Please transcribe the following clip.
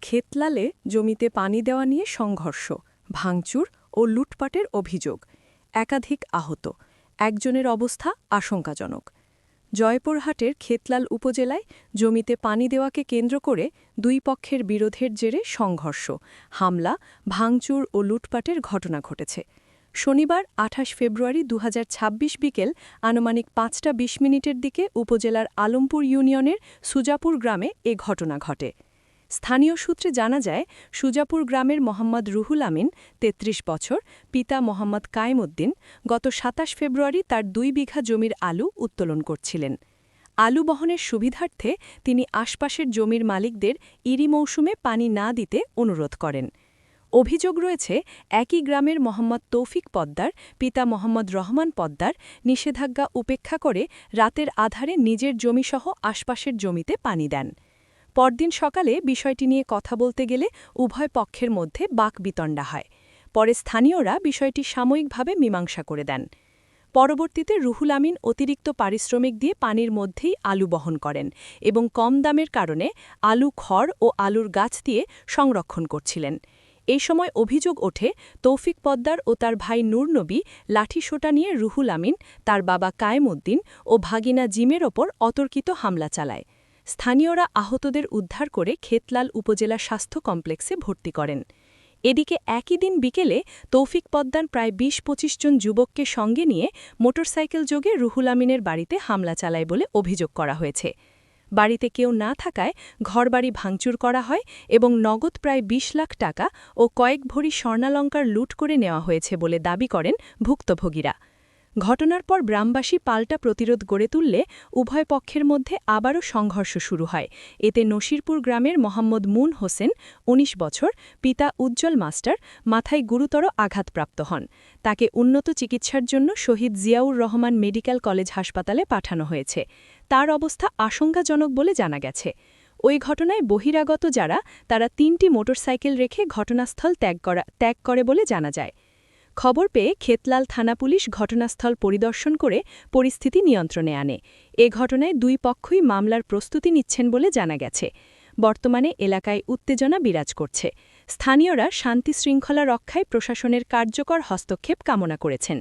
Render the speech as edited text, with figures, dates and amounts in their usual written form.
ক্ষেতলালে জমিতে পানি দেওয়া নিয়ে সংঘর্ষ, ভাঙচুর ও লুটপাটের অভিযোগ, একাধিক আহত, একজনের অবস্থা আশঙ্কাজনক। জয়পুরহাটের ক্ষেতলাল উপজেলায় জমিতে পানি দেওয়াকে কেন্দ্র করে দুই পক্ষের বিরোধের জেরে সংঘর্ষ, হামলা, ভাঙচুর ও লুটপাটের ঘটনা ঘটেছে। শনিবার ২৮ ফেব্রুয়ারি ২০২৬ বিকেল আনুমানিক ৫টা ২০ মিনিটের দিকে উপজেলার আলমপুর ইউনিয়নের সুজাপুর গ্রামে এ ঘটনা ঘটে। স্থানীয় সূত্রে জানা যায়, সুজাপুর গ্রামের মোহাম্মদ রুহুল আমিন ৩৩ বছর, পিতা মোহাম্মদ কায়েমউদ্দিন গত ২৭ ফেব্রুয়ারি তার ২ বিঘা জমির আলু উত্তোলন করছিলেন। আলু বহনের সুবিধার্থে তিনি আশপাশের জমির মালিকদের ইরি মৌসুমে পানি না দিতে অনুরোধ করেন। অভিযোগ রয়েছে, একই গ্রামের মোহাম্মদ তৌফিক পদ্মার পিতা মোহাম্মদ রহমান পদ্মার নিষেধাজ্ঞা উপেক্ষা করে রাতের আধারে নিজের জমিসহ আশপাশের জমিতে পানি দেন। পরদিন সকালে বিষয়টি নিয়ে কথা বলতে গেলে উভয় পক্ষের মধ্যে বাকবিতণ্ডা হয়। পরে স্থানীয়রা বিষয়টি সাময়িকভাবে মীমাংসা করে দেন। পরবর্তীতে রুহুল আমিন অতিরিক্ত পারিশ্রমিক দিয়ে পানির মধ্যেই আলু বহন করেন এবং কম দামের কারণে আলু খড় ও আলুর গাছ দিয়ে সংরক্ষণ করছিলেন। এই সময় অভিযোগ ওঠে, তৌফিক পদ্মার ও তার ভাই নূর নবী লাঠিসোঁটা নিয়ে রুহুল আমিন, তার বাবা কায়েমউদ্দিন ও ভাগিনা জিমের ওপর অতর্কিত হামলা চালায়। স্থানীয়রা আহতদের উদ্ধার করে ক্ষেতলাল উপজেলা স্বাস্থ্য কমপ্লেক্সে ভর্তি করেন। এদিকে একই দিন বিকেলে তৌফিক পদ্মার প্রায় ২০-২৫ জন যুবককে সঙ্গে নিয়ে মোটরসাইকেল যোগে রুহুল আমিনের বাড়িতে হামলা চালায় বলে অভিযোগ করা হয়েছে। বাড়িতে কেউ না থাকায় ঘরবাড়ি ভাঙচুর করা হয় এবং নগদ প্রায় ২০ লাখ টাকা ও কয়েক ভরি স্বর্ণালঙ্কার লুট করে নেওয়া হয়েছে বলে দাবি করেন ভুক্তভোগীরা। ঘটনার পর গ্রামবাসী পাল্টা প্রতিরোধ গড়ে তুললে উভয় পক্ষের মধ্যে আবারও সংঘর্ষ শুরু হয়। এতে নসিরপুর গ্রামের মোহাম্মদ মুন হোসেন ১৯ বছর, পিতা উজ্জ্বল মাস্টার মাথায় গুরুতর আঘাতপ্রাপ্ত হন। তাকে উন্নত চিকিৎসার জন্য শহীদ জিয়াউর রহমান মেডিকেল কলেজ হাসপাতালে পাঠানো হয়েছে। তার অবস্থা আশঙ্কাজনক বলে জানা গেছে। ওই ঘটনায় বহিরাগত যারা, তারা ৩টি মোটরসাইকেল রেখে ঘটনাস্থল ত্যাগ করে বলে জানা যায়। খবর পেয়ে ক্ষেতলাল থানা পুলিশ ঘটনাস্থল পরিদর্শন করে পরিস্থিতি নিয়ন্ত্রণে আনে। এ ঘটনায় দুই পক্ষই মামলার প্রস্তুতি নিচ্ছেন বলে জানা গেছে। বর্তমানে এলাকায় উত্তেজনা বিরাজ করছে। স্থানীয়রা শান্তি শৃঙ্খলা রক্ষায় প্রশাসনের কার্যকর হস্তক্ষেপ কামনা করেছেন।